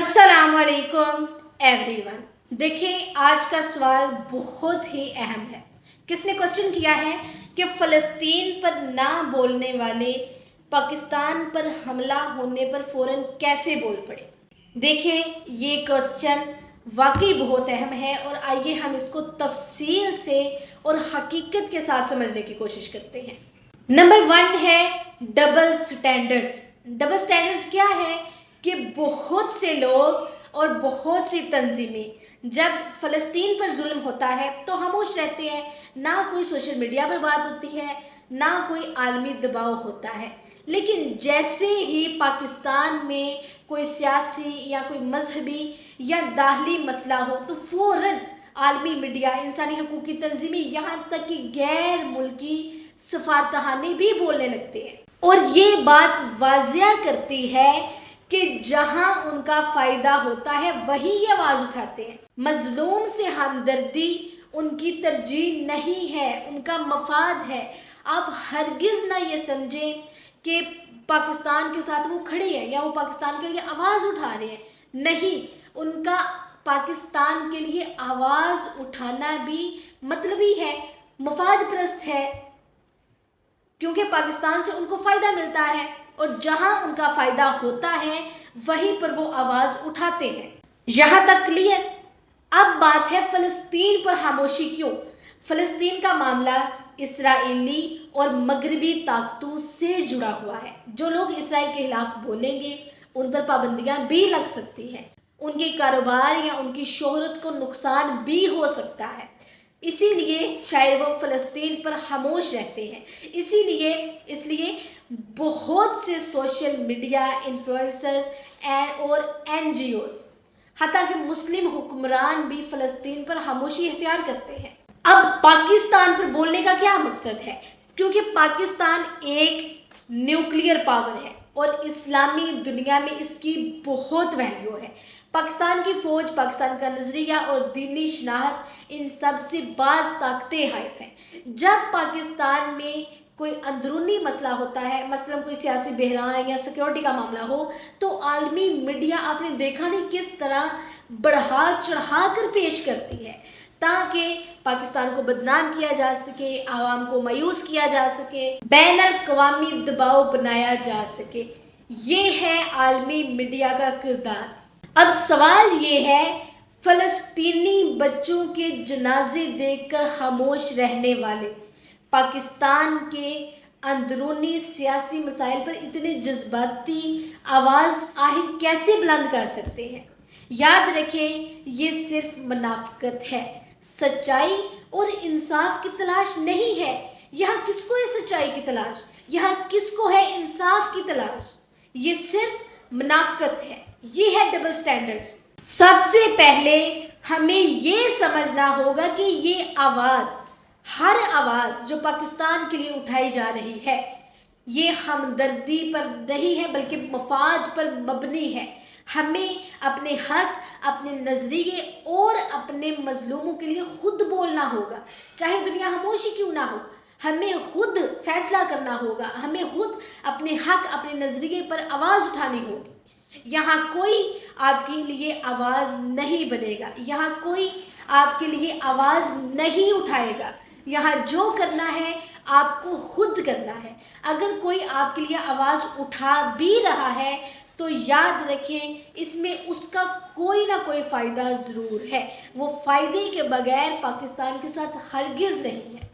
अस्सलाम वालेकुम एवरीवन। देखें, आज का सवाल बहुत ही अहम है। किसने क्वेश्चन किया है कि फ़लस्तीन पर ना बोलने वाले पाकिस्तान पर हमला होने पर फ़ौरन कैसे बोल पड़े। देखें, ये क्वेश्चन वाकई बहुत अहम है और आइए हम इसको तफसील से और हकीकत के साथ समझने की कोशिश करते हैं। नंबर 1 है डबल स्टैंडर्ड्स। डबल स्टैंडर्ड्स क्या है कि बहुत से लोग और बहुत सी तंजीमें जब फ़लस्तीन पर जुल्म होता है तो खामोश रहते हैं। ना कोई सोशल मीडिया पर बात होती है, ना कोई आलमी दबाव होता है। लेकिन जैसे ही पाकिस्तान में कोई सियासी या कोई मजहबी या दाखिली मसला हो तो फ़ौरन आलमी मीडिया, इंसानी हकूक़ की तंजीमें, यहाँ तक कि गैर मुल्की सफारतखाने भी बोलने लगते हैं। और ये बात वाज़िया करती है कि जहां उनका फ़ायदा होता है वहीं ये आवाज़ उठाते हैं। मजलूम से हमदर्दी उनकी तरजीह नहीं है, उनका मफाद है। आप हरगिज़ ना ये समझें कि पाकिस्तान के साथ वो खड़े हैं या वो पाकिस्तान के लिए आवाज़ उठा रहे हैं। नहीं, उनका पाकिस्तान के लिए आवाज़ उठाना भी मतलबी है, मफाद परस्त है, क्योंकि पाकिस्तान से उनको फ़ायदा मिलता है और जहां उनका फ़ायदा होता है वहीं पर वो आवाज़ उठाते हैं। यहाँ तक क्लियर। अब बात है फ़लस्तीन पर खामोशी क्यों। फ़लस्तीन का मामला इसराइली और मगरबी ताकतों से जुड़ा हुआ है। जो लोग इसराइल के खिलाफ बोलेंगे उन पर पाबंदियां भी लग सकती हैं, उनके कारोबार या उनकी शोहरत को नुकसान भी हो सकता है। इसीलिए शायद वो फ़लस्तीन पर खामोश रहते हैं। इसलिए बहुत से सोशल मीडिया इन्फ्लुएंसर्स और NGOs, हत्ता कि मुस्लिम हुक्मरान भी फ़लस्तीन पर खामोशी इख्तियार करते हैं। अब पाकिस्तान पर बोलने का क्या मकसद है, क्योंकि पाकिस्तान एक न्यूक्लियर पावर है और इस्लामी दुनिया में इसकी बहुत वैल्यू है। पाकिस्तान की फ़ौज, पाकिस्तान का नज़रिया और दीनी शनाहत, इन सब से बाज़ ताकतें हाइफ हैं। जब पाकिस्तान में कोई अंदरूनी मसला होता है, मसलन कोई सियासी बहरान या सिक्योरिटी का मामला हो, तो आलमी मीडिया आपने देखा नहीं किस तरह बढ़ा चढ़ा कर पेश करती है ताकि पाकिस्तान को बदनाम किया जा सके, आवाम को मायूस किया जा सके, बैनुल-अक़वामी दबाव बनाया जा सके। ये है आलमी मीडिया का किरदार। अब सवाल ये है, फ़लस्तीनी बच्चों के जनाजे देखकर खामोश रहने वाले पाकिस्तान के अंदरूनी सियासी मसाइल पर इतने जज्बाती आवाज़ आखिर कैसे बुलंद कर सकते हैं। याद रखें, ये सिर्फ मुनाफ़िकत है, सच्चाई और इंसाफ की तलाश नहीं है। यहाँ किसको है सच्चाई की तलाश, यहाँ किसको है इंसाफ की तलाश। ये सिर्फ मुनाफ़िकत है, ये है डबल स्टैंडर्ड्स। सबसे पहले हमें ये समझना होगा कि ये आवाज़, हर आवाज़ जो पाकिस्तान के लिए उठाई जा रही है, ये हमदर्दी पर नहीं है बल्कि मफाद पर मबनी है। हमें अपने हक, अपने नज़रिए और अपने मजलूमों के लिए खुद बोलना होगा, चाहे दुनिया खामोशी क्यों ना हो। हमें खुद फैसला करना होगा, हमें खुद अपने हक, अपने नज़रिए पर आवाज़ उठानी होगी। यहाँ कोई आपके लिए आवाज़ नहीं बनेगा, यहाँ कोई आपके लिए आवाज़ नहीं उठाएगा। यहाँ जो करना है आपको खुद करना है। अगर कोई आपके लिए आवाज़ उठा भी रहा है तो याद रखें, इसमें उसका कोई ना कोई फ़ायदा ज़रूर है। वो फ़ायदे के बगैर पाकिस्तान के साथ हरगिज़ नहीं है।